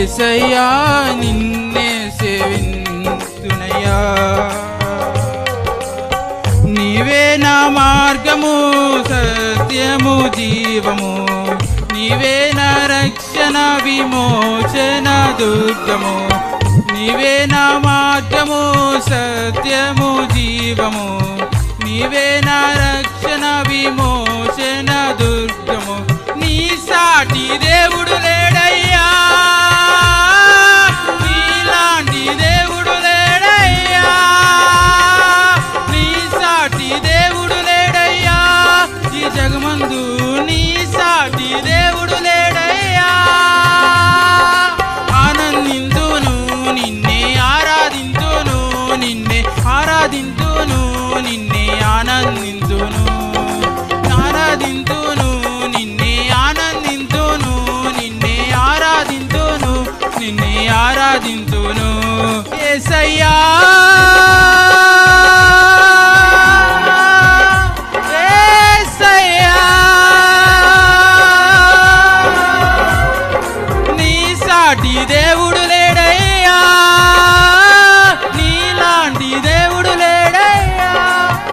యేసయ్యా నిన్నే సేవింతునయ్యా. నీవే నా మార్గము సత్యము జీవము, నీవే నా రక్షణ విమోచన దుర్గము. నీవే నా మార్గము సత్యము జీవము, నీవే నా రక్షణ విమోచన దుర్గము. నీ సాటి దేవుడు లేడయ్యా, నీలాంటి దేవుడు లేడయ్యా. నీ సాటి దేవుడు లేడయ్యా, ఈ జగమందు నీ సాటి దేవుడు లేడయ్యా. ఆనందింతును నిన్నే ఆరాధింతును, నిన్నే ఆరాధింతును, నిన్నే ఆనందింతును, ఆరాధింతును, నిన్నే ఆనందింతును, నిన్నే ఆరాధింతును, నిన్నే ఆరాధింతును. యేసయ్యా యేసయ్యా నీ సాటి దేవుడు